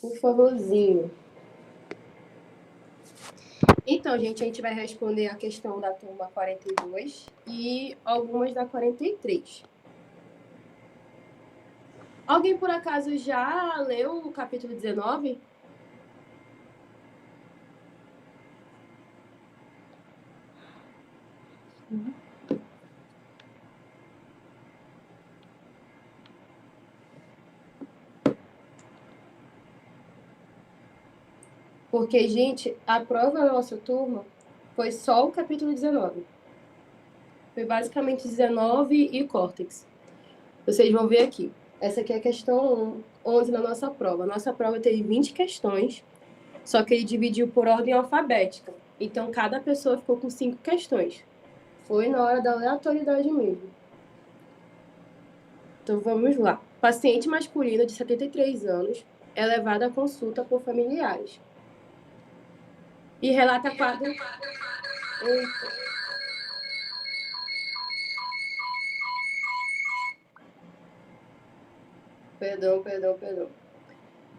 Por favorzinho. Então, gente, a gente vai responder a questão da turma 42 e algumas da 43. Alguém, por acaso, já leu o capítulo 19? Porque, gente, a prova da nossa turma foi só o capítulo 19. Foi basicamente 19 e córtex. Vocês vão ver aqui. Essa aqui é a questão 11 na nossa prova. Nossa prova teve 20 questões, só que ele dividiu por ordem alfabética. Então, cada pessoa ficou com 5 questões. Foi na hora da aleatoriedade mesmo. Então, vamos lá. Paciente masculino de 73 anos é levado à consulta por familiares. E relata quadro... Eita. Perdão.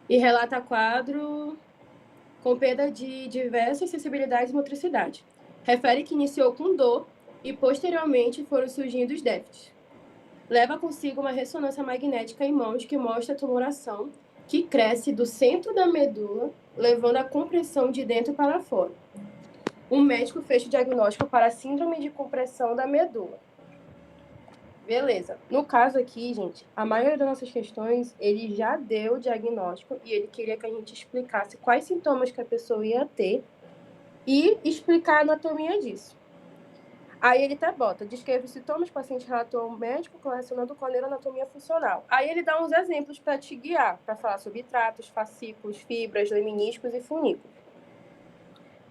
E relata quadro com perda de diversas sensibilidades e motricidade. Refere que iniciou com dor e, posteriormente, foram surgindo os déficits. Leva consigo uma ressonância magnética em mãos que mostra a tumoração que cresce do centro da medula, levando a compressão de dentro para fora. O médico fez o diagnóstico para a síndrome de compressão da medula. Beleza. No caso aqui, gente, a maioria das nossas questões, ele já deu o diagnóstico e ele queria que a gente explicasse quais sintomas que a pessoa ia ter e explicar a anatomia disso. Aí ele até bota, descreve os sintomas, o paciente relatou ao médico correlacionando com a neuroanatomia funcional. Aí ele dá uns exemplos para te guiar, para falar sobre tratos, fascículos, fibras, leminísticos e funículos.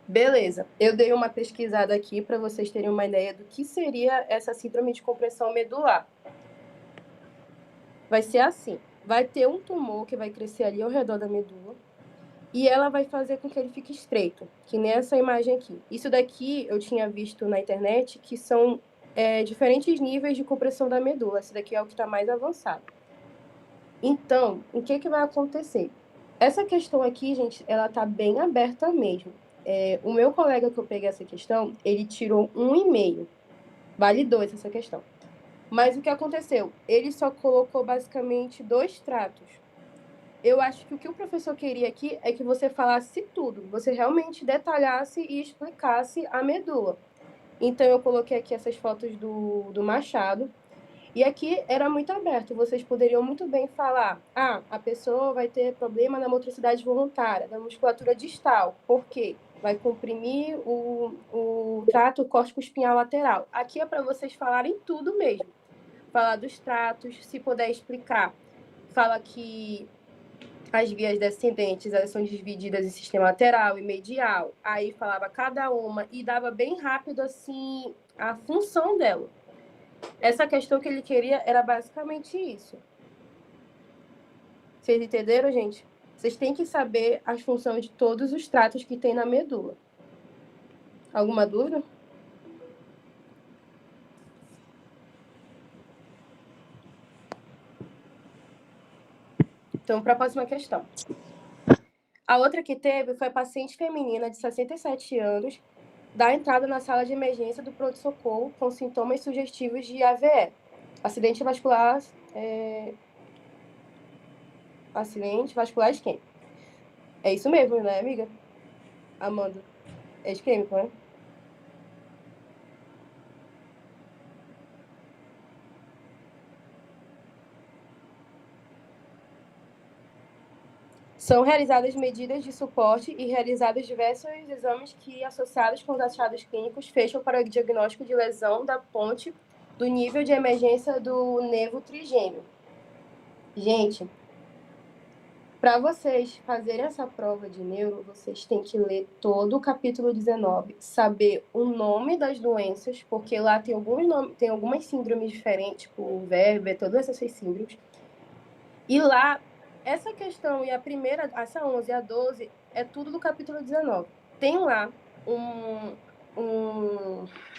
Beleza, eu dei uma pesquisada aqui para vocês terem uma ideia do que seria essa síndrome de compressão medular. Vai ser assim, vai ter um tumor que vai crescer ali ao redor da medula e ela vai fazer com que ele fique estreito, que nessa imagem aqui. Isso daqui eu tinha visto na internet que são diferentes níveis de compressão da medula. Esse daqui é o que está mais avançado. Então, o que vai acontecer? Essa questão aqui, gente, ela está bem aberta mesmo. O meu colega que eu peguei essa questão, ele tirou 1,5. Validou essa questão. Mas o que aconteceu? Ele só colocou basicamente 2 tratos. Eu acho que o professor queria aqui é que você falasse tudo, você realmente detalhasse e explicasse a medula. Então, eu coloquei aqui essas fotos do Machado, e aqui era muito aberto, vocês poderiam muito bem falar, a pessoa vai ter problema na motricidade voluntária, na musculatura distal, por quê? Vai comprimir o trato córtico-espinhal lateral. Aqui é para vocês falarem tudo mesmo. Falar dos tratos, se puder explicar. Fala que as vias descendentes, elas são divididas em sistema lateral e medial. Aí falava cada uma e dava bem rápido, assim, a função dela. Essa questão que ele queria era basicamente isso. Vocês entenderam, gente? Vocês têm que saber as funções de todos os tratos que tem na medula. Alguma dúvida? Então, para a próxima questão. A outra que teve foi a paciente feminina de 67 anos, da entrada na sala de emergência do pronto-socorro com sintomas sugestivos de AVE, acidente vascular isquêmico. É isso mesmo, né, amiga? Amanda, é isquêmico, né? São realizadas medidas de suporte e realizados diversos exames que, associados com os achados clínicos, fecham para o diagnóstico de lesão da ponte do nível de emergência do nervo trigêmeo. Gente, para vocês fazerem essa prova de neuro, vocês têm que ler todo o capítulo 19, saber o nome das doenças, porque lá tem algumas síndromes diferentes, tipo o Verber, todas essas síndromes. E lá, essa questão e a primeira, essa 11 e a 12, é tudo do capítulo 19. Tem lá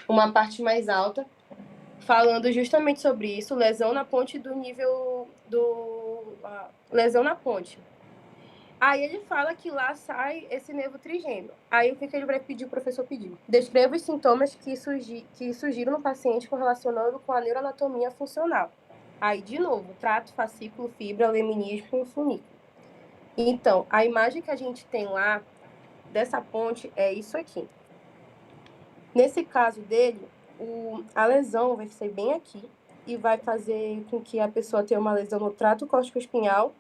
uma parte mais alta, falando justamente sobre isso, lesão na ponte do nível lesão na ponte. Aí ele fala que lá sai esse nervo trigêmeo. Aí o que ele vai pedir, o professor pediu? Descreva os sintomas que surgiram no paciente correlacionando com a neuroanatomia funcional. Aí, de novo, trato, fascículo, fibra, leminismo e funículo. Então, a imagem que a gente tem lá dessa ponte é isso aqui. Nesse caso dele, a lesão vai ser bem aqui e vai fazer com que a pessoa tenha uma lesão no trato córtico-espinhal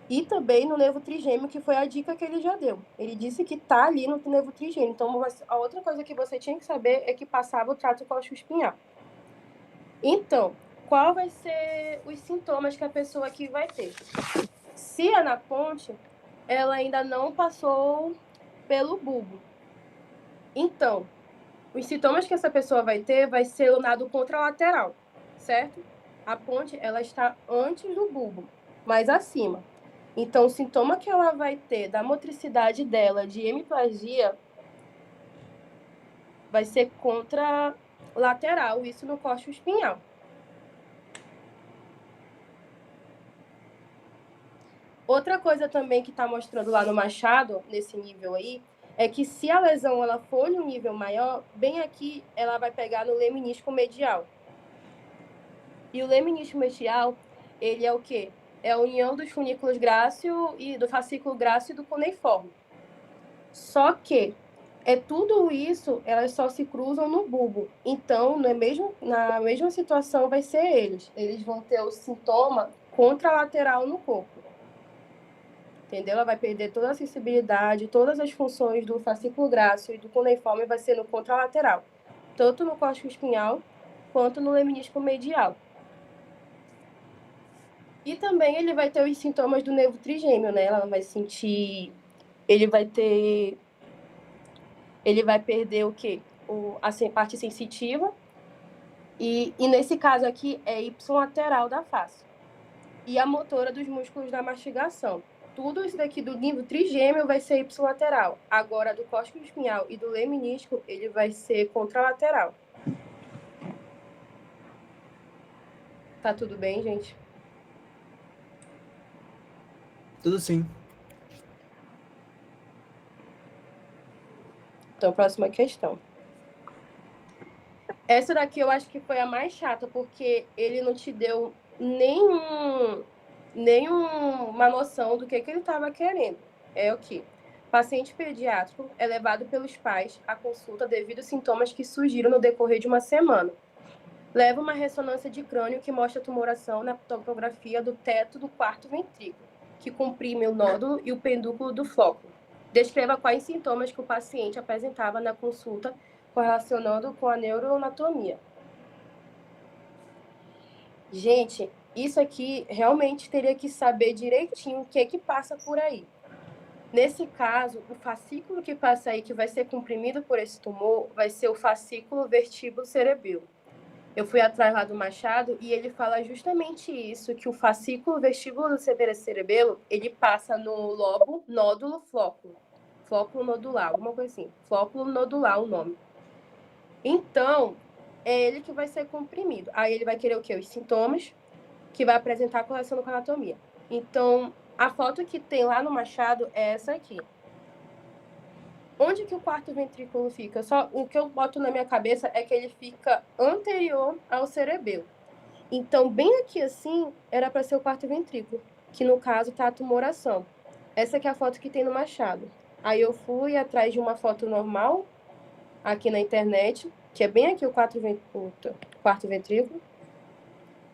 e também no nervo trigêmeo, que foi a dica que ele já deu. Ele disse que tá ali no nervo trigêmeo. Então, a outra coisa que você tinha que saber é que passava o trato córtico-espinhal. Então, qual vai ser os sintomas que a pessoa aqui vai ter? Se é na ponte, ela ainda não passou pelo bulbo. Então, os sintomas que essa pessoa vai ter vai ser o nado contralateral, certo? A ponte, ela está antes do bulbo, mais acima. Então, o sintoma que ela vai ter da motricidade dela de hemiplasia vai ser contralateral, isso no córtico espinhal. Outra coisa também que está mostrando lá no Machado, nesse nível aí, é que se a lesão ela for no nível maior, bem aqui ela vai pegar no leminisco medial. E o leminisco medial, ele é o quê? É a união dos funículos grácil e do fascículo grácil e do cuneiforme. Só que tudo isso, elas só se cruzam no bulbo. Então, na mesma situação vai ser eles. Eles vão ter o sintoma contralateral no corpo. Entendeu? Ela vai perder toda a sensibilidade, todas as funções do fascículo grácil e do cuneiforme vai ser no contralateral, tanto no córtico espinhal quanto no leminisco medial. E também ele vai ter os sintomas do nervo trigêmeo, né? Ela vai sentir... Ele vai perder o quê? A parte sensitiva. E nesse caso aqui é ipsilateral da face. E a motora dos músculos da mastigação. Tudo isso daqui do nível trigêmeo vai ser ipsilateral. Agora, do córtico espinhal e do leminisco, ele vai ser contralateral. Tá tudo bem, gente? Tudo sim. Então, próxima questão. Essa daqui eu acho que foi a mais chata, porque ele não te deu nenhuma noção do que ele estava querendo. É o que? Paciente pediátrico é levado pelos pais à consulta devido a sintomas que surgiram no decorrer de uma semana. Leva uma ressonância de crânio que mostra tumoração na topografia do teto do quarto ventrículo, que comprime o nódulo e o pendúculo do flóculo. Descreva quais sintomas que o paciente apresentava na consulta correlacionando com a neuroanatomia. Gente, isso aqui realmente teria que saber direitinho o que passa por aí. Nesse caso, o fascículo que passa aí, que vai ser comprimido por esse tumor, vai ser o fascículo vertíbulo cerebelo. Eu fui atrás lá do Machado e ele fala justamente isso, que o fascículo vestíbulo do cerebelo, ele passa no lobo, nódulo, flóculo. Flóculo nodular, alguma coisa assim. Flóculo nodular, o nome. Então, é ele que vai ser comprimido. Aí ele vai querer o quê? Os sintomas, que vai apresentar a correção com a anatomia. Então, a foto que tem lá no Machado é essa aqui. Onde que o quarto ventrículo fica? Só o que eu boto na minha cabeça é que ele fica anterior ao cerebelo. Então, bem aqui assim, era para ser o quarto ventrículo, que no caso tá a tumoração. Essa aqui é a foto que tem no Machado. Aí eu fui atrás de uma foto normal, aqui na internet, que é bem aqui o quarto ventrículo,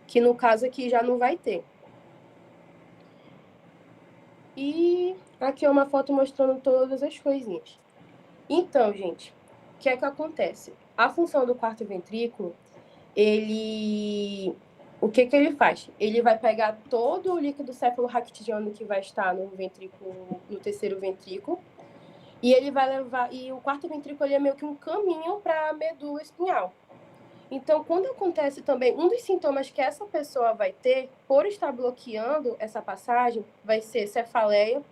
que no caso aqui já não vai ter. E aqui é uma foto mostrando todas as coisinhas. Então, gente, o que é que acontece? A função do quarto ventrículo, o que ele faz? Ele vai pegar todo o líquido cefalorraquidiano que vai estar no ventrículo, no terceiro ventrículo, e ele vai levar... E o quarto ventrículo ele é meio que um caminho para a medula espinhal. Então, quando acontece também, um dos sintomas que essa pessoa vai ter, por estar bloqueando essa passagem, vai ser cefaleia,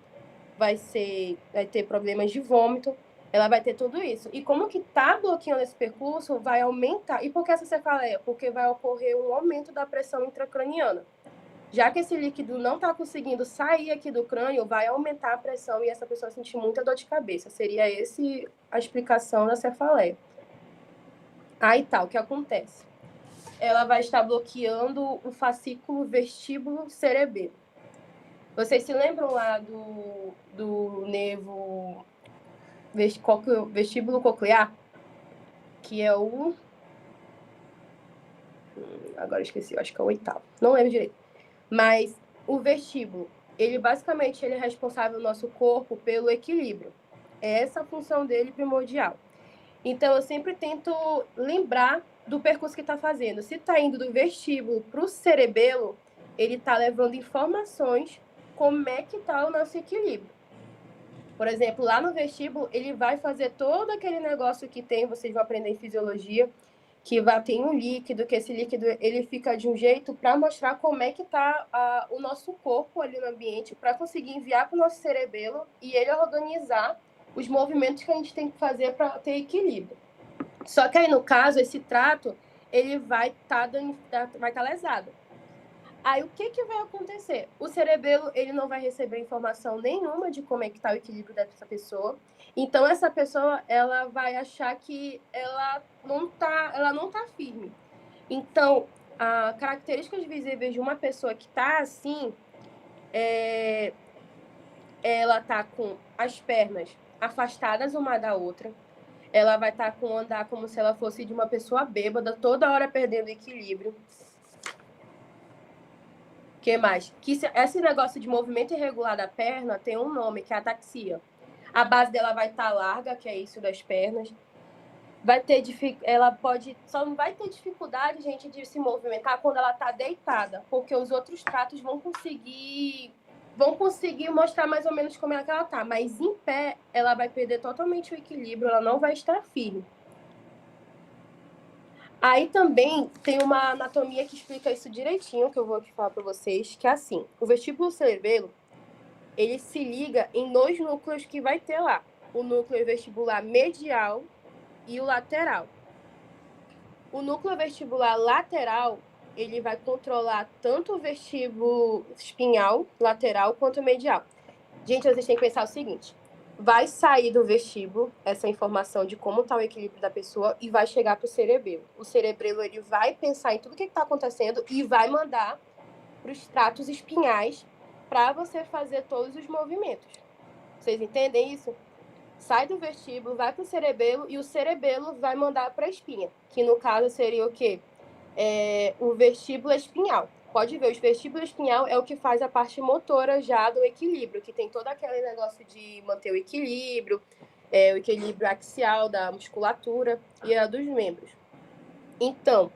vai ter problemas de vômito, ela vai ter tudo isso. E como que tá bloqueando esse percurso, vai aumentar. E por que essa cefaleia? Porque vai ocorrer um aumento da pressão intracraniana. Já que esse líquido não está conseguindo sair aqui do crânio, vai aumentar a pressão e essa pessoa sentir muita dor de cabeça. Seria essa a explicação da cefaleia. Aí tá, o que acontece? Ela vai estar bloqueando o fascículo vestíbulo cerebelo. Vocês se lembram lá do nervo vestíbulo coclear? Que é o... Agora esqueci, eu acho que é o 8º. Não lembro direito. Mas o vestíbulo, ele basicamente ele é responsável no nosso corpo pelo equilíbrio. É essa a função dele primordial. Então, eu sempre tento lembrar do percurso que está fazendo. Se está indo do vestíbulo para o cerebelo, ele está levando informações como é que está o nosso equilíbrio. Por exemplo, lá no vestíbulo, ele vai fazer todo aquele negócio que tem, vocês vão aprender em fisiologia, que tem um líquido, que esse líquido ele fica de um jeito para mostrar como é que está o nosso corpo ali no ambiente, para conseguir enviar para o nosso cerebelo e ele organizar os movimentos que a gente tem que fazer para ter equilíbrio. Só que aí, no caso, esse trato, ele vai estar lesado. Aí, o que vai acontecer? O cerebelo, ele não vai receber informação nenhuma de como é que está o equilíbrio dessa pessoa. Então, essa pessoa, ela vai achar que ela não tá firme. Então, características visíveis de uma pessoa que está assim, ela tá com as pernas afastadas uma da outra. Ela vai estar com andar como se ela fosse de uma pessoa bêbada, toda hora perdendo equilíbrio. O que mais? Esse negócio de movimento irregular da perna tem um nome, que é ataxia. A base dela vai estar larga, que é isso das pernas. Só não vai ter dificuldade, gente, de se movimentar quando ela está deitada, porque os outros tratos vão conseguir mostrar mais ou menos como é que ela está. Mas em pé, ela vai perder totalmente o equilíbrio, ela não vai estar firme. Aí também tem uma anatomia que explica isso direitinho, que eu vou aqui falar para vocês, que é assim, o vestíbulo cerebelo, ele se liga em 2 núcleos que vai ter lá, o núcleo vestibular medial e o lateral. O núcleo vestibular lateral, ele vai controlar tanto o vestíbulo espinhal lateral quanto o medial. Gente, vocês têm que pensar o seguinte, vai sair do vestíbulo essa informação de como está o equilíbrio da pessoa e vai chegar para o cerebelo. O cerebelo ele vai pensar em tudo que está acontecendo e vai mandar para os tratos espinhais para você fazer todos os movimentos. Vocês entendem isso? Sai do vestíbulo, vai para o cerebelo e o cerebelo vai mandar para a espinha, que no caso seria o quê? O vestíbulo espinhal. Pode ver, o vestíbulo espinhal é o que faz a parte motora já do equilíbrio, que tem todo aquele negócio de manter o equilíbrio axial da musculatura e a dos membros. Então,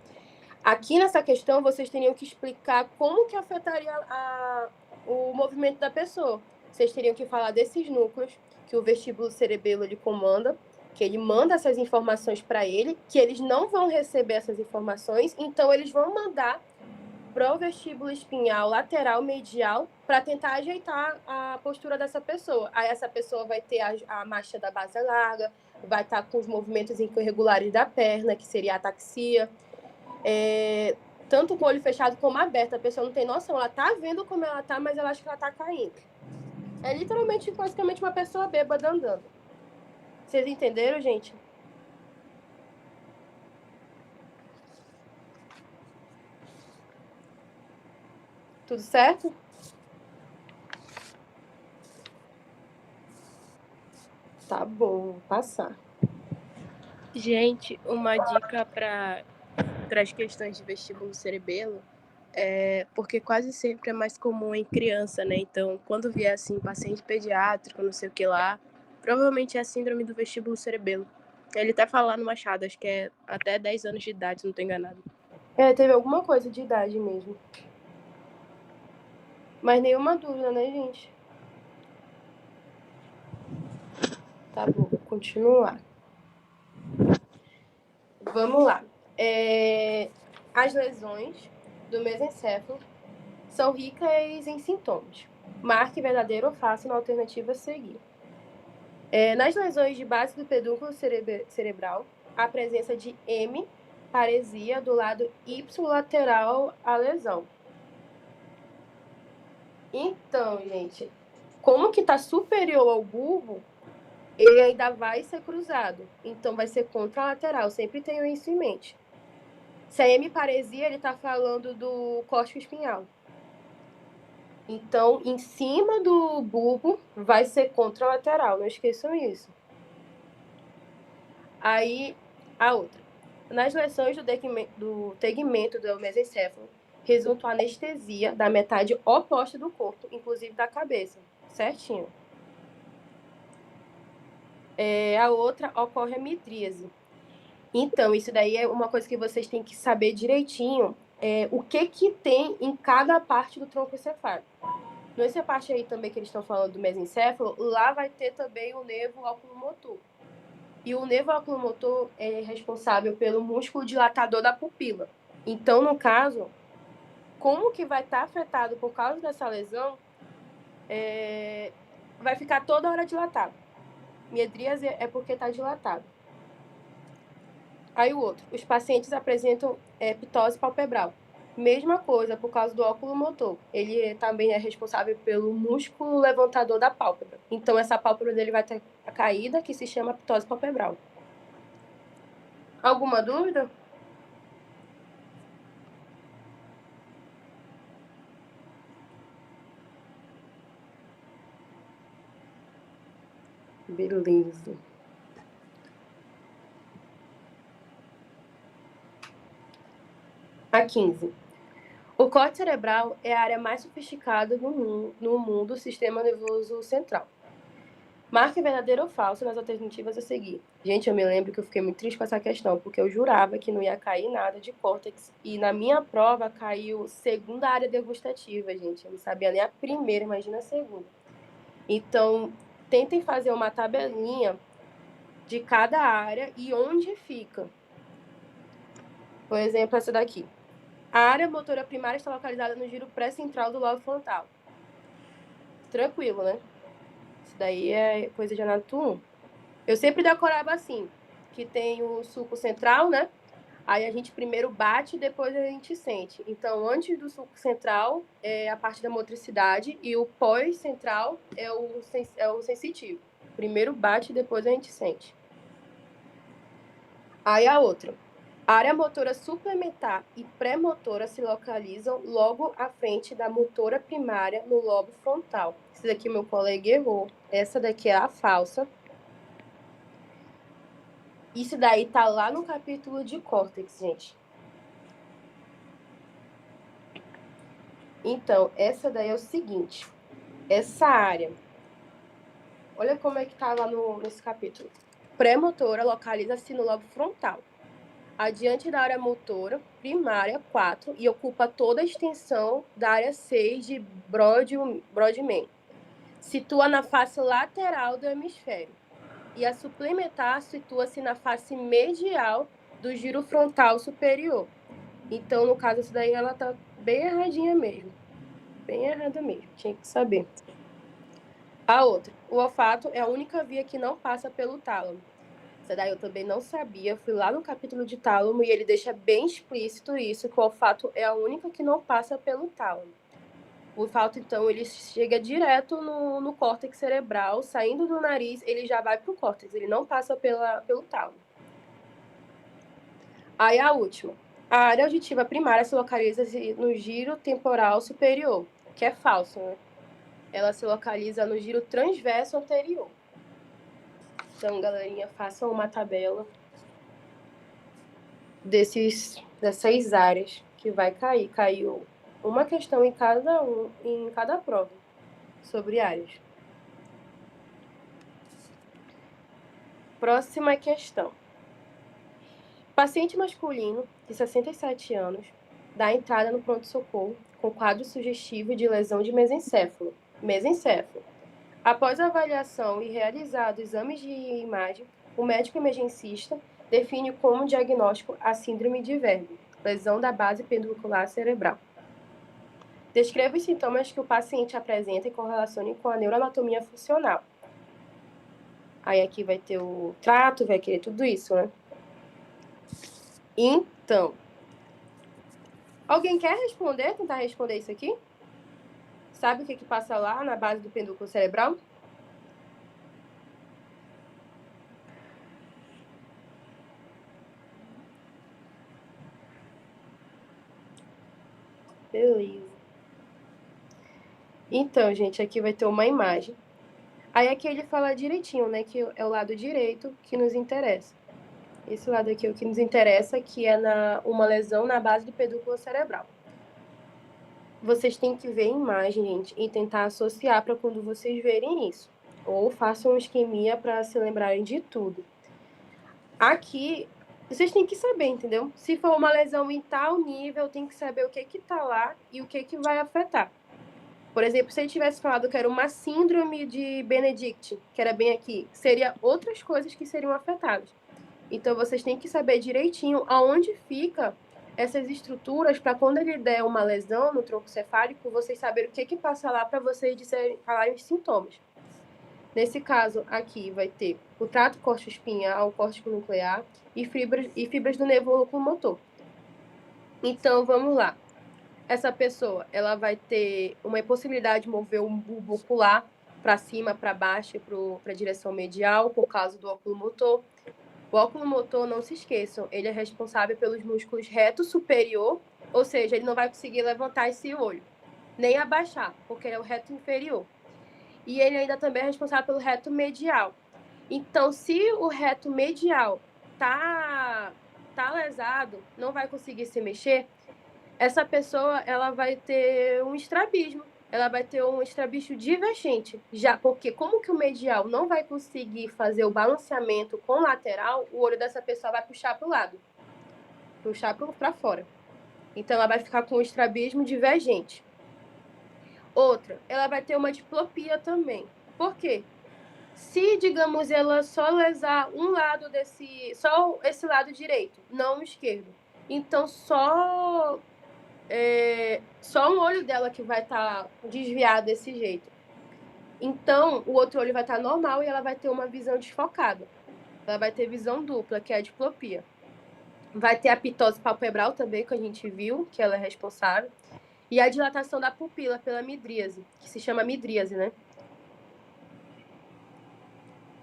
aqui nessa questão, vocês teriam que explicar como que afetaria o movimento da pessoa. Vocês teriam que falar desses núcleos que o vestíbulo cerebelo ele comanda, que ele manda essas informações para ele, que eles não vão receber essas informações, então eles vão mandar para o vestíbulo espinhal lateral medial para tentar ajeitar a postura dessa pessoa. Aí essa pessoa vai ter a marcha da base larga, vai estar com os movimentos irregulares da perna, que seria a ataxia, tanto com o olho fechado como aberto. A pessoa não tem noção, ela tá vendo como ela tá, mas ela acha que ela tá caindo. É literalmente, basicamente, uma pessoa bêbada andando. Vocês entenderam, gente? Tudo certo? Tá bom, vou passar. Gente, uma dica para as questões de vestíbulo cerebelo porque quase sempre é mais comum em criança, né? Então, quando vier assim, paciente pediátrico, não sei o que lá, provavelmente é a síndrome do vestíbulo cerebelo. Ele até fala lá no Machado, acho que é até 10 anos de idade, se não tô enganado. Teve alguma coisa de idade mesmo. Mas nenhuma dúvida, né, gente? Tá bom, vou continuar. Vamos lá. As lesões do mesencéfalo são ricas em sintomas. Marque verdadeiro ou falso na alternativa a seguir. Nas lesões de base do pedúnculo cerebral, a presença de hemiparesia do lado ipsilateral à lesão. Então, gente, como que está superior ao bulbo, ele ainda vai ser cruzado. Então, vai ser contralateral. Sempre tenho isso em mente. Se a hemiparesia, ele está falando do córtico espinhal. Então, em cima do bulbo, vai ser contralateral. Não esqueçam isso. Aí, a outra. Nas lesões do tegmento do mesencéfalo, resulta a anestesia da metade oposta do corpo, inclusive da cabeça. Certinho. A outra ocorre a midríase. Então, isso daí é uma coisa que vocês têm que saber direitinho, o que tem em cada parte do tronco encefálico. Nessa parte aí também que eles estão falando do mesencéfalo, lá vai ter também o nervo oculomotor. E o nervo oculomotor é responsável pelo músculo dilatador da pupila. Então, no caso, como que vai estar afetado por causa dessa lesão, vai ficar toda hora dilatado. Midríase é porque está dilatado. Aí o outro, os pacientes apresentam ptose palpebral. Mesma coisa, por causa do óculo motor. Ele também é responsável pelo músculo levantador da pálpebra. Então, essa pálpebra dele vai ter a caída, que se chama ptose palpebral. Alguma dúvida? Beleza. A 15. O córtex cerebral é a área mais sofisticada no mundo do sistema nervoso central. Marque verdadeiro ou falso nas alternativas a seguir. Gente, eu me lembro que eu fiquei muito triste com essa questão, porque eu jurava que não ia cair nada de córtex. E na minha prova caiu segunda área degustativa, gente. Eu não sabia nem a primeira, imagina a segunda. Então, tentem fazer uma tabelinha de cada área e onde fica. Por exemplo, essa daqui. A área motora primária está localizada no giro pré-central do lobo frontal. Tranquilo, né? Isso daí é coisa de anatomia 1. Eu sempre decorava assim, que tem o sulco central, né? Aí a gente primeiro bate e depois a gente sente. Então, antes do sulco central é a parte da motricidade e o pós-central é o sensitivo. Primeiro bate e depois a gente sente. Aí a outra. A área motora suplementar e pré-motora se localizam logo à frente da motora primária no lobo frontal. Esse daqui meu colega errou. Essa daqui é a falsa. Isso daí tá lá no capítulo de córtex, gente. Então, essa daí é o seguinte. Essa área, olha como é que tá lá nesse capítulo. Pré-motora localiza-se no lobo frontal, adiante da área motora primária 4 e ocupa toda a extensão da área 6 de Brodmann. Situa na face lateral do hemisfério. E a suplementar situa-se na face medial do giro frontal superior. Então, no caso, isso daí ela tá bem erradinha mesmo. Bem errada mesmo, tinha que saber. A outra, o olfato é a única via que não passa pelo tálamo. Isso daí eu também não sabia, fui lá no capítulo de tálamo e ele deixa bem explícito isso, que o olfato é a única que não passa pelo tálamo. O olfato, então, ele chega direto no córtex cerebral, saindo do nariz, ele já vai pro córtex, ele não passa pelo tálamo. Aí a última. A área auditiva primária se localiza no giro temporal superior, que é falso, né? Ela se localiza no giro transverso anterior. Então, galerinha, façam uma tabela dessas áreas que vai cair. Caiu uma questão em cada prova sobre áreas. Próxima questão. Paciente masculino de 67 anos dá entrada no pronto-socorro com quadro sugestivo de lesão de mesencéfalo. Após a avaliação e realizado exames de imagem, o médico emergencista define como diagnóstico a síndrome de Verbe, lesão da base pendular cerebral. Descreva os sintomas que o paciente apresenta e correlacione com a neuroanatomia funcional. Aí aqui vai ter o trato, vai querer tudo isso, né? Então, alguém quer responder, tentar responder isso aqui? Sabe o que passa lá na base do pedúnculo cerebral? Beleza. Então, gente, aqui vai ter uma imagem. Aí aqui ele fala direitinho, né, que é o lado direito que nos interessa. Esse lado aqui é o que nos interessa, que é uma lesão na base do pedúnculo cerebral. Vocês têm que ver a imagem, gente, e tentar associar para quando vocês verem isso. Ou façam um esqueminha para se lembrarem de tudo. Aqui, vocês têm que saber, entendeu? Se for uma lesão em tal nível, tem que saber o que tá lá e o que vai afetar. Por exemplo, se ele tivesse falado que era uma síndrome de Benedict, que era bem aqui, seria outras coisas que seriam afetadas. Então, vocês têm que saber direitinho aonde fica essas estruturas para quando ele der uma lesão no tronco cefálico, vocês saberem o que passa lá para vocês falarem os sintomas. Nesse caso aqui vai ter o trato córtico-espinhal, córtico nuclear e fibras do nervo locomotor. Então, vamos lá. Essa pessoa, ela vai ter uma impossibilidade de mover um bulbo ocular para cima, para baixo e para a direção medial, por causa do óculo motor. O óculo motor, não se esqueçam, ele é responsável pelos músculos reto superior, ou seja, ele não vai conseguir levantar esse olho, nem abaixar, porque ele é o reto inferior. E ele ainda também é responsável pelo reto medial. Então, se o reto medial tá lesado, não vai conseguir se mexer, essa pessoa ela vai ter um estrabismo. Ela vai ter um estrabismo divergente, já porque como que o medial não vai conseguir fazer o balanceamento com o lateral, o olho dessa pessoa vai puxar para o lado, puxar para fora. Então, ela vai ficar com um estrabismo divergente. Outra, ela vai ter uma diplopia também. Por quê? Se, digamos, ela só lesar um lado só esse lado direito, não o esquerdo, então só um olho dela que vai estar desviado desse jeito. Então, o outro olho vai estar normal e ela vai ter uma visão desfocada. Ela vai ter visão dupla, que é a diplopia. Vai ter a pitose palpebral também, que a gente viu, que ela é responsável. E a dilatação da pupila pela midríase, que se chama midríase, né?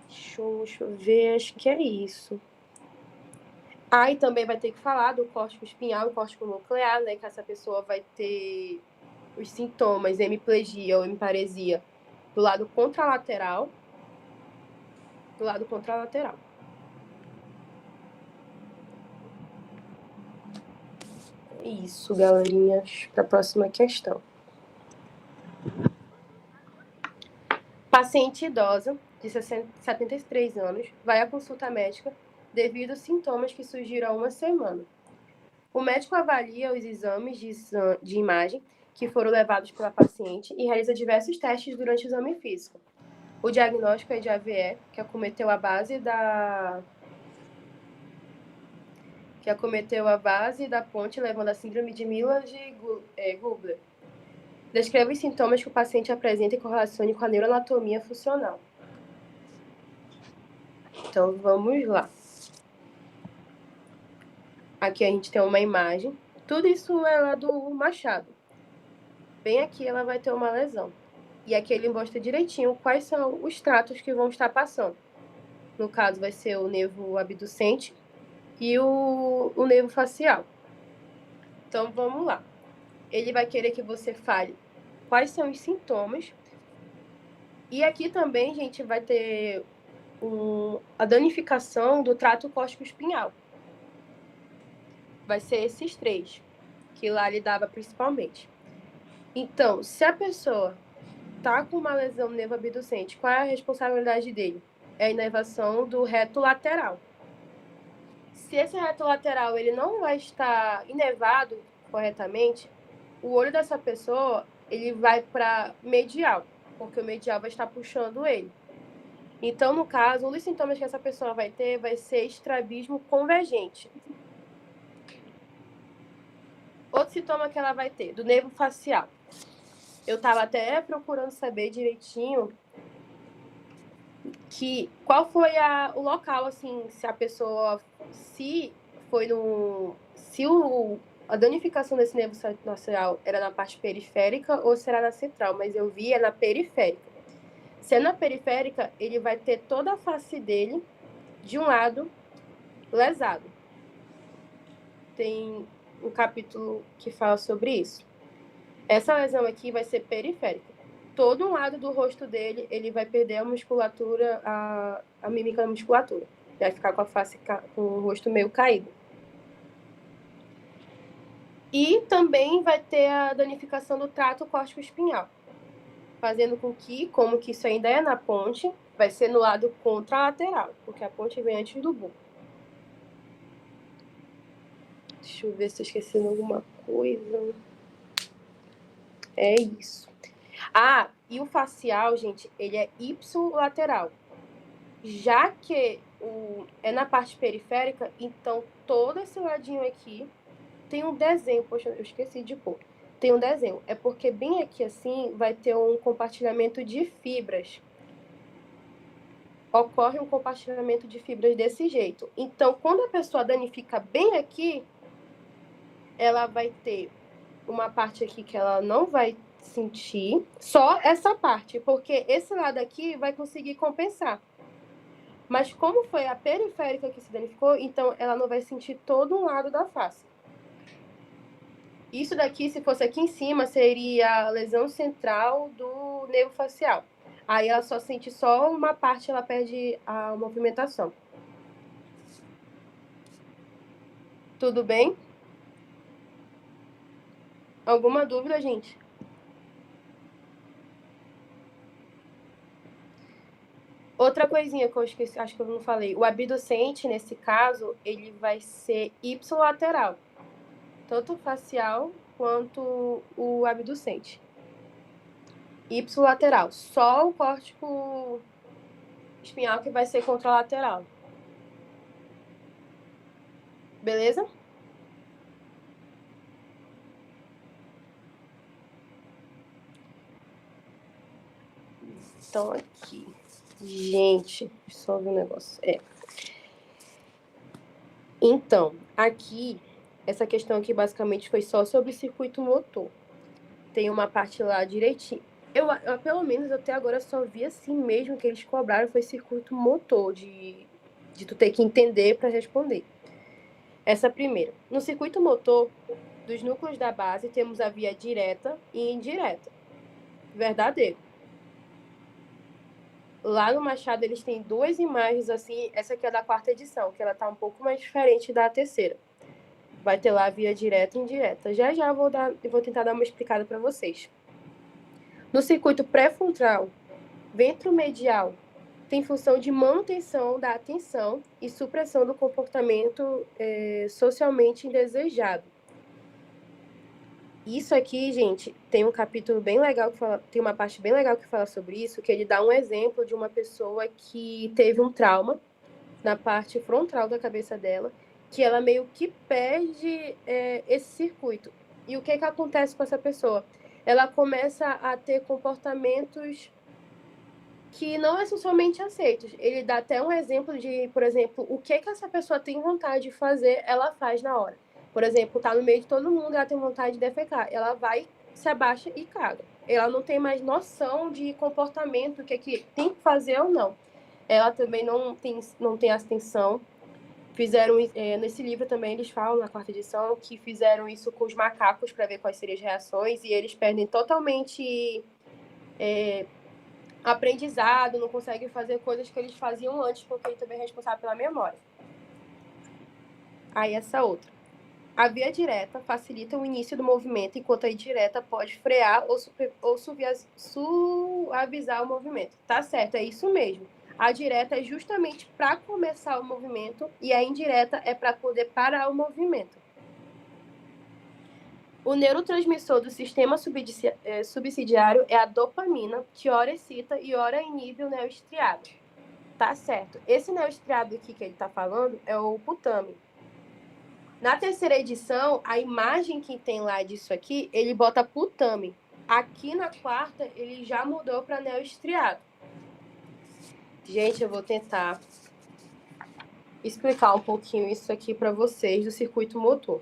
Deixa eu ver, acho que é isso. Aí também vai ter que falar do córtico espinhal e córtico nuclear, né? Que essa pessoa vai ter os sintomas, hemiplegia ou hemiparesia, do lado contralateral. Do lado contralateral. Isso, galerinha. Para a próxima questão. Paciente idosa, de 73 anos, vai à consulta médica devido aos sintomas que surgiram há uma semana. O médico avalia os exames de imagem que foram levados pela paciente e realiza diversos testes durante o exame físico. O diagnóstico é de AVE, que acometeu a base da ponte, levando à síndrome de Miller-Gubler. Descreve os sintomas que o paciente apresenta e correlacione com a neuroanatomia funcional. Então, vamos lá. Aqui a gente tem uma imagem. Tudo isso é lá do Machado. Bem aqui ela vai ter uma lesão. E aqui ele mostra direitinho quais são os tratos que vão estar passando. No caso, vai ser o nervo abducente e o nervo facial. Então, vamos lá. Ele vai querer que você fale quais são os sintomas. E aqui também, gente, vai ter a danificação do trato córtico-espinhal. Vai ser esses três, que lá ele dava principalmente. Então, se a pessoa tá com uma lesão no nervo abducente, qual é a responsabilidade dele? É a inervação do reto lateral. Se esse reto lateral ele não vai estar inervado corretamente, o olho dessa pessoa ele vai para medial, porque o medial vai estar puxando ele. Então, no caso, um dos sintomas que essa pessoa vai ter vai ser estrabismo convergente. Outro sintoma que ela vai ter, do nervo facial. Eu estava até procurando saber direitinho qual foi o local, assim, se a pessoa, se foi no... Se a danificação desse nervo facial era na parte periférica ou será na central, mas eu vi é na periférica. Se é na periférica, ele vai ter toda a face dele, de um lado, lesado. Tem um capítulo que fala sobre isso. Essa lesão aqui vai ser periférica. Todo um lado do rosto dele, ele vai perder a musculatura, a mímica da musculatura. Vai ficar com a face, com o rosto meio caído. E também vai ter a danificação do trato córtico-espinhal, fazendo com que, como que isso ainda é na ponte, vai ser no lado contralateral, porque a ponte vem antes do bulbo. Deixa eu ver se eu esqueci alguma coisa. É isso. Ah, e o facial, gente, ele é ipsilateral. Já que é na parte periférica, então todo esse ladinho aqui tem um desenho. Poxa, eu esqueci de pôr. Tem um desenho. É porque bem aqui assim vai ter um compartilhamento de fibras. Ocorre um compartilhamento de fibras desse jeito. Então, quando a pessoa danifica bem aqui, ela vai ter uma parte aqui que ela não vai sentir, só essa parte, porque esse lado aqui vai conseguir compensar. Mas como foi a periférica que se danificou, então ela não vai sentir todo um lado da face. Isso daqui, se fosse aqui em cima, seria a lesão central do nervo facial. Aí ela só sente só uma parte, ela perde a movimentação. Tudo bem? Alguma dúvida, gente? Outra coisinha que eu esqueci, acho que eu não falei. O abducente, nesse caso, ele vai ser ipsilateral. Tanto o facial quanto o abducente. Ipsilateral. Só o córtico espinhal que vai ser contralateral. Beleza? Então, aqui. Gente, só ver um negócio. Então, aqui, essa questão aqui basicamente foi só sobre circuito motor. Tem uma parte lá direitinho. Eu pelo menos até agora só vi assim mesmo que eles cobraram foi circuito motor, de tu ter que entender para responder. Essa primeira. No circuito motor dos núcleos da base, temos a via direta e indireta. Verdadeiro. Lá no Machado, eles têm duas imagens assim. Essa aqui é da 4ª edição, que ela tá um pouco mais diferente da terceira. Vai ter lá a via direta e indireta. Já eu vou tentar dar uma explicada para vocês. No circuito pré-frontal, ventromedial tem função de manutenção da atenção e supressão do comportamento socialmente indesejado. Isso aqui, gente, tem um capítulo bem legal, tem uma parte bem legal que fala sobre isso, que ele dá um exemplo de uma pessoa que teve um trauma na parte frontal da cabeça dela, que ela meio que perde esse circuito. E o que acontece com essa pessoa? Ela começa a ter comportamentos que não é socialmente aceitos. Ele dá até um exemplo de, por exemplo, o que essa pessoa tem vontade de fazer, ela faz na hora. Por exemplo, tá no meio de todo mundo, ela tem vontade de defecar. Ela vai, se abaixa e caga. Ela não tem mais noção de comportamento, o que tem que fazer ou não. Ela também não tem atenção. Fizeram, nesse livro também eles falam, na 4ª edição, que fizeram isso com os macacos para ver quais seriam as reações, e eles perdem totalmente aprendizado, não conseguem fazer coisas que eles faziam antes, porque ele também é responsável pela memória. Aí essa outra. A via direta facilita o início do movimento, enquanto a indireta pode frear ou suavizar o movimento. Tá certo, é isso mesmo. A direta é justamente para começar o movimento e a indireta é para poder parar o movimento. O neurotransmissor do sistema subsidiário é a dopamina, que ora excita e ora inibe o neoestriado. Tá certo. Esse neoestriado aqui que ele está falando é o putame. Na 3ª edição, a imagem que tem lá disso aqui, ele bota putame. Aqui na 4ª, ele já mudou para neoestriado. Gente, eu vou tentar explicar um pouquinho isso aqui para vocês do circuito motor.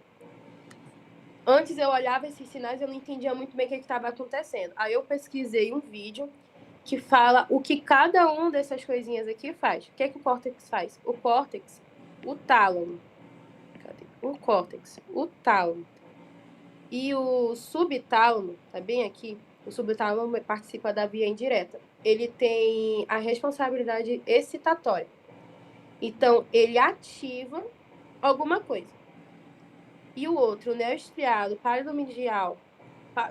Antes eu olhava esses sinais e eu não entendia muito bem o que estava acontecendo. Aí eu pesquisei um vídeo que fala o que cada um dessas coisinhas aqui faz. O que é que o córtex faz? O córtex, o tálamo. Cadê? O córtex, o tálamo. E o subtálamo, tá bem aqui? O subtálamo participa da via indireta. Ele tem a responsabilidade excitatória. Então, ele ativa alguma coisa. E o outro, o neostriado, pálido medial,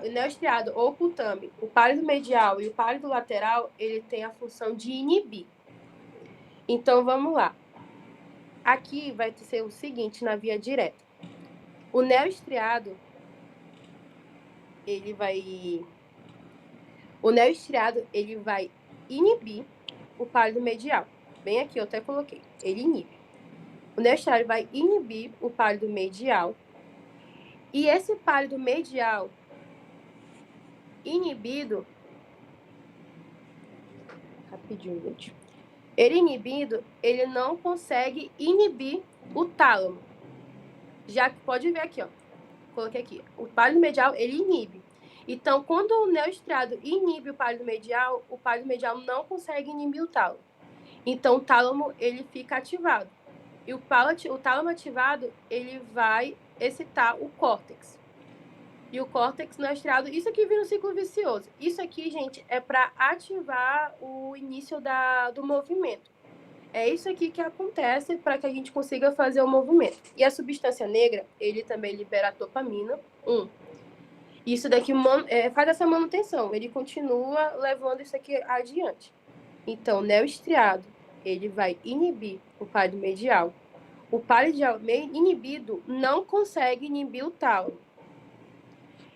o neostriado ou putame, o pálido medial e o pálido lateral, ele tem a função de inibir. Então, vamos lá. Aqui vai ser o seguinte na via direta. O neostriado, ele vai inibir o pálido medial. Bem aqui, eu até coloquei. Ele inibe. O neostriado vai inibir o pálido medial. E esse pálido medial inibido... Rapidinho, gente. Ele inibido, ele não consegue inibir o tálamo. Já que pode ver aqui, ó. Coloquei aqui. O pálido medial, ele inibe. Então, quando o neostriado inibe o pálido medial não consegue inibir o tálamo. Então, o tálamo, ele fica ativado. E o tálamo ativado, ele vai excitar o córtex. E o córtex neostriado, isso aqui vira um ciclo vicioso. Isso aqui, gente, é para ativar o início do movimento. É isso aqui que acontece para que a gente consiga fazer o movimento. E a substância negra, ele também libera a dopamina. Isso daqui faz essa manutenção. Ele continua levando isso aqui adiante. Então, o neostriado, ele vai inibir o pálido medial. O pálido inibido não consegue inibir o tálamo.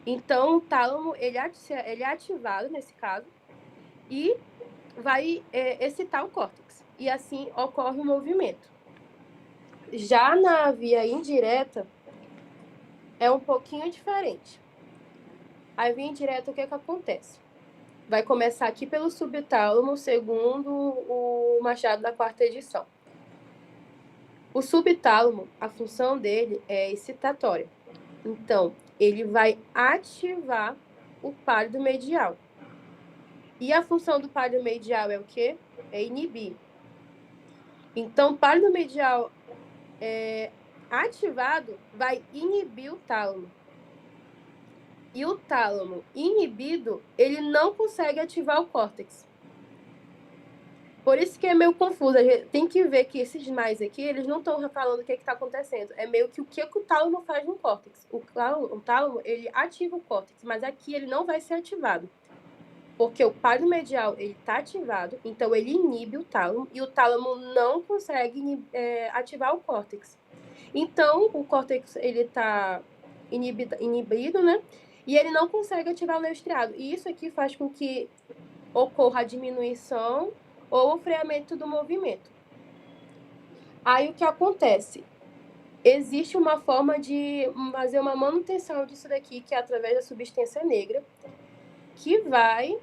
Então, o tálamo, ele é ativado, nesse caso, e vai excitar o córtex. E assim ocorre o movimento. Já na via indireta, é um pouquinho diferente. A via indireta, o que acontece? Vai começar aqui pelo subtálamo, segundo o Machado da quarta edição. O subtálamo, a função dele é excitatória. Então, ele vai ativar o pálido medial. E a função do pálido medial é o quê? É inibir. Então, o pálido medial ativado vai inibir o tálamo. E o tálamo inibido, ele não consegue ativar o córtex. Por isso que é meio confuso. A gente tem que ver que esses mais aqui, eles não estão falando o que está acontecendo. É meio que o tálamo faz no córtex. O tálamo, ele ativa o córtex, mas aqui ele não vai ser ativado. Porque o pálido medial, ele está ativado, então ele inibe o tálamo, e o tálamo não consegue ativar o córtex. Então, o córtex, ele está inibido, né? E ele não consegue ativar o neostriado. E isso aqui faz com que ocorra a diminuição ou o freamento do movimento. Aí, o que acontece? Existe uma forma de fazer uma manutenção disso daqui, que é através da substância negra, que vai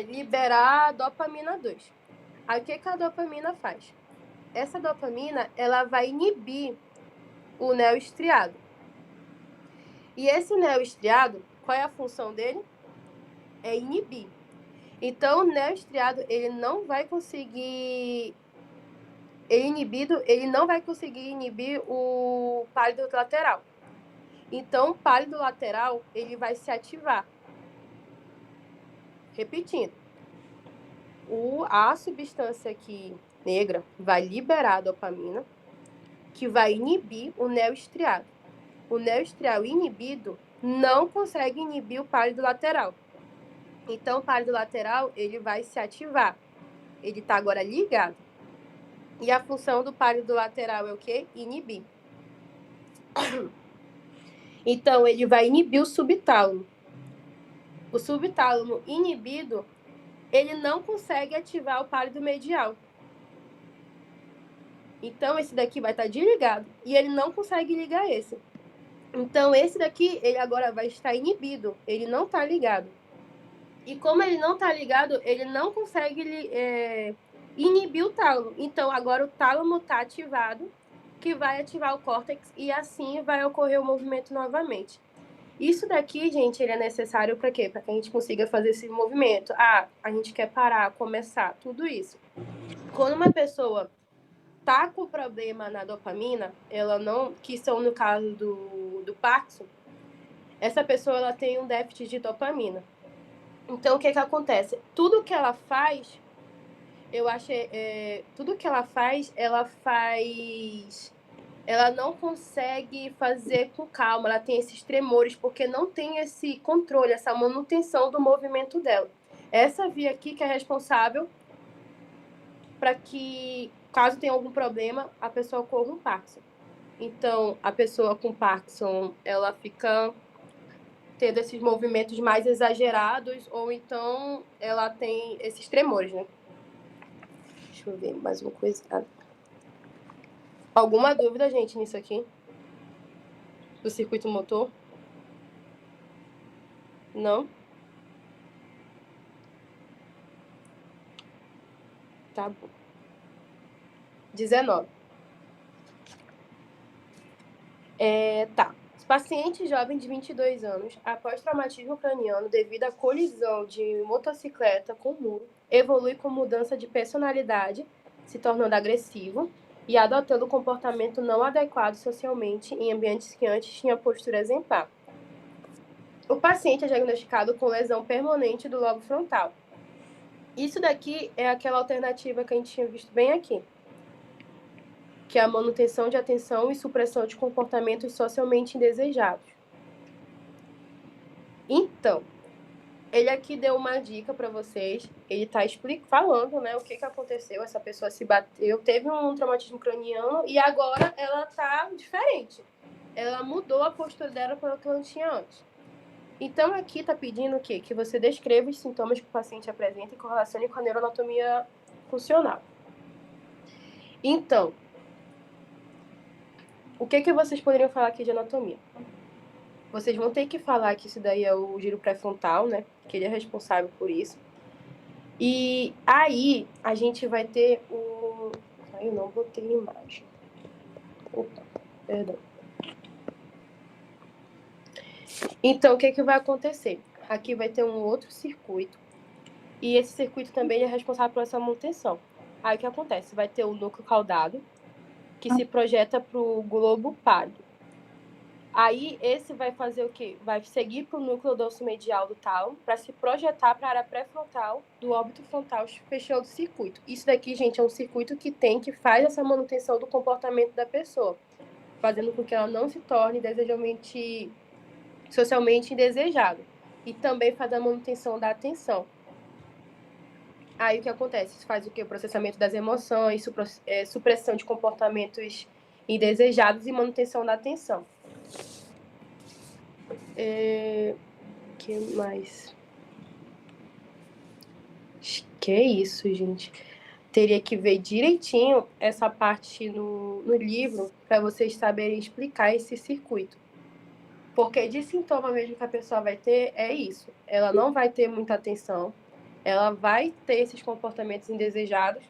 liberar a dopamina 2. Aí, o que a dopamina faz? Essa dopamina, ela vai inibir o neostriado. E esse neostriado, qual é a função dele? É inibir. Então, o neostriado, ele não vai conseguir... Ele não vai conseguir inibir o pálido lateral. Então, o pálido lateral, ele vai se ativar. Repetindo. A substância aqui negra vai liberar a dopamina, que vai inibir o neostriado. O neostriado inibido não consegue inibir o pálido lateral. Então, o pálido lateral, ele vai se ativar. Ele está agora ligado. E a função do pálido lateral é o quê? Inibir. Então, ele vai inibir o subtálamo. O subtálamo inibido, ele não consegue ativar o pálido medial. Então, esse daqui vai estar desligado. E ele não consegue ligar esse. Então, esse daqui, ele agora vai estar inibido. Ele não está ligado. E como ele não está ligado, ele não consegue inibir o tálamo. Então, agora o tálamo está ativado. O que vai ativar o córtex e assim vai ocorrer o movimento novamente. Isso daqui, gente, ele é necessário para quê? Para que a gente consiga fazer esse movimento. A gente quer parar, começar, tudo isso. Quando uma pessoa tá com problema na dopamina, ela não, que são no caso do Parkinson, essa pessoa ela tem um déficit de dopamina. Então, o que acontece? Tudo que ela faz, eu acho, tudo que ela faz, ela não consegue fazer com calma, ela tem esses tremores, porque não tem esse controle, essa manutenção do movimento dela. Essa via aqui que é responsável para que, caso tenha algum problema, a pessoa ocorra um Parkinson. Então, a pessoa com Parkinson, ela fica tendo esses movimentos mais exagerados, ou então ela tem esses tremores, né? Deixa eu ver mais uma coisa. Alguma dúvida, gente, nisso aqui? Do circuito motor? Não? Tá bom. 19. Tá. Paciente jovem de 22 anos, após traumatismo craniano devido à colisão de motocicleta com muro, evolui com mudança de personalidade, se tornando agressivo e adotando comportamento não adequado socialmente em ambientes que antes tinha postura exemplar. O paciente é diagnosticado com lesão permanente do lobo frontal. Isso daqui é aquela alternativa que a gente tinha visto bem aqui, que é a manutenção de atenção e supressão de comportamentos socialmente indesejados. Então, ele aqui deu uma dica para vocês, ele está falando, né, o que aconteceu, essa pessoa se bateu, teve um traumatismo craniano e agora ela está diferente. Ela mudou a postura dela para o que ela tinha antes. Então, aqui está pedindo o quê? Que você descreva os sintomas que o paciente apresenta e correlacione com a neuroanatomia funcional. Então, o que vocês poderiam falar aqui de anatomia? Vocês vão ter que falar que isso daí é o giro pré-frontal, né? Que ele é responsável por isso. E aí, a gente vai ter o... Eu não botei imagem. Opa, perdão. Então, o que vai acontecer? Aqui vai ter um outro circuito. E esse circuito também é responsável por essa manutenção. Aí, o que acontece? Vai ter o núcleo caudado, que se projeta para o globo pálido. Aí, esse vai fazer o quê? Vai seguir para o núcleo dorsomedial do tálamo para se projetar para a área pré-frontal do óbito frontal, fechando o circuito. Isso daqui, gente, é um circuito que faz essa manutenção do comportamento da pessoa, fazendo com que ela não se torne socialmente indesejada. E também faz a manutenção da atenção. Aí, o que acontece? Isso faz o quê? O processamento das emoções, supressão de comportamentos indesejados e manutenção da atenção. Que mais? Que é isso, gente. Teria que ver direitinho essa parte no livro para vocês saberem explicar esse circuito. Porque de sintoma mesmo que a pessoa vai ter é isso. Ela não vai ter muita atenção, ela vai ter esses comportamentos indesejados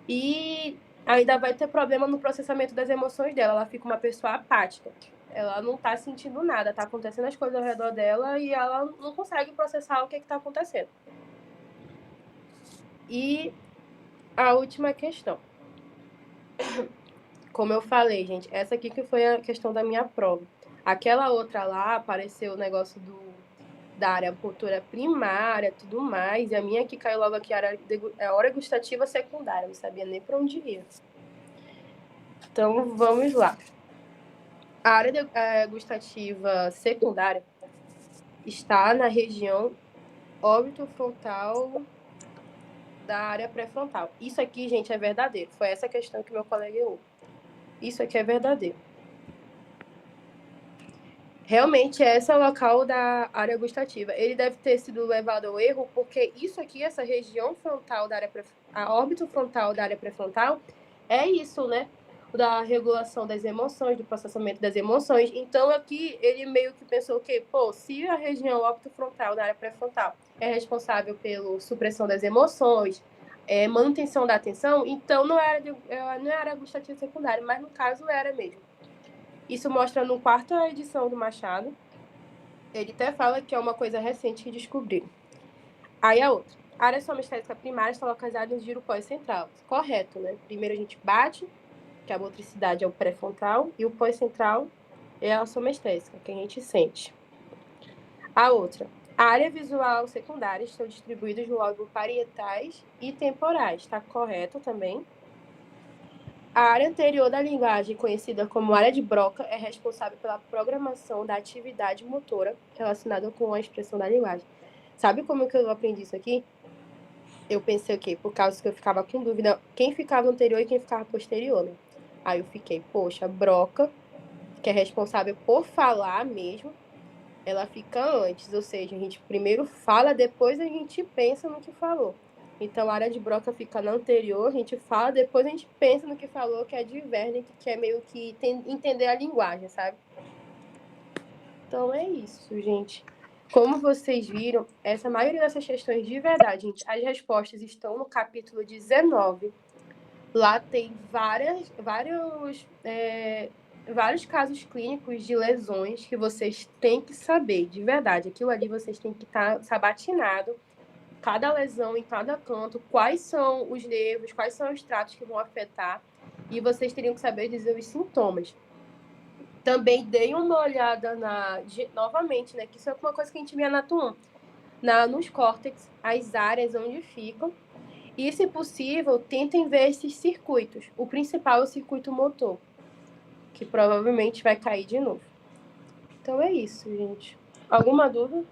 e ainda vai ter problema no processamento das emoções dela. Ela fica uma pessoa apática. Ela não está sentindo nada, está acontecendo as coisas ao redor dela e ela não consegue processar o que está acontecendo. E a última questão. Como eu falei, gente, essa aqui que foi a questão da minha prova. Aquela outra lá, apareceu o negócio da área cultura primária, tudo mais, e a minha aqui caiu logo aqui, a hora gustativa secundária, não sabia nem para onde ir. Então, vamos lá. A área gustativa secundária está na região óbito-frontal da área pré-frontal. Isso aqui, gente, é verdadeiro. Foi essa questão que meu colega errou. Isso aqui é verdadeiro. Realmente, esse é o local da área gustativa. Ele deve ter sido levado ao erro, porque isso aqui, essa região frontal da área a óbito frontal da área pré-frontal, é isso, né? Da regulação das emoções, do processamento das emoções. Então, aqui, ele meio que pensou que, se a região óbito frontal da área pré-frontal é responsável pela supressão das emoções, manutenção da atenção, então não era gustativo secundário, mas no caso era mesmo. Isso mostra no 4ª edição do Machado. Ele até fala que é uma coisa recente que descobriram. Aí a outra. A área somaestésica primária está localizada no giro pós-central. Correto, né? Primeiro a gente bate, que a motricidade é o pré-frontal, e o pós-central é a somaestésica, que a gente sente. A outra. A área visual secundária estão distribuídas no lóbulo parietais e temporais. Está correto também. A área anterior da linguagem, conhecida como área de Broca, é responsável pela programação da atividade motora relacionada com a expressão da linguagem. Sabe como que eu aprendi isso aqui? Eu pensei o quê? Por causa que eu ficava com dúvida quem ficava anterior e quem ficava posterior, né? Aí eu fiquei, poxa, Broca, que é responsável por falar mesmo, ela fica antes, ou seja, a gente primeiro fala, depois a gente pensa no que falou. Então, a área de Broca fica na anterior, a gente fala, depois a gente pensa no que falou, que é de Wernicke, que é meio que entender a linguagem, sabe? Então, é isso, gente. Como vocês viram, essa maioria dessas questões de verdade, gente, as respostas estão no capítulo 19. Lá tem vários casos clínicos de lesões que vocês têm que saber, de verdade. Aquilo ali vocês têm que estar sabatinado. Cada lesão em cada canto, quais são os nervos, quais são os tratos que vão afetar, e vocês teriam que saber dizer os sintomas. Também dei uma olhada novamente, né, que isso é uma coisa que a gente vê na TUM, nos córtex, as áreas onde ficam, e, se possível, tentem ver esses circuitos. O principal é o circuito motor, que provavelmente vai cair de novo. Então é isso, gente. Alguma dúvida?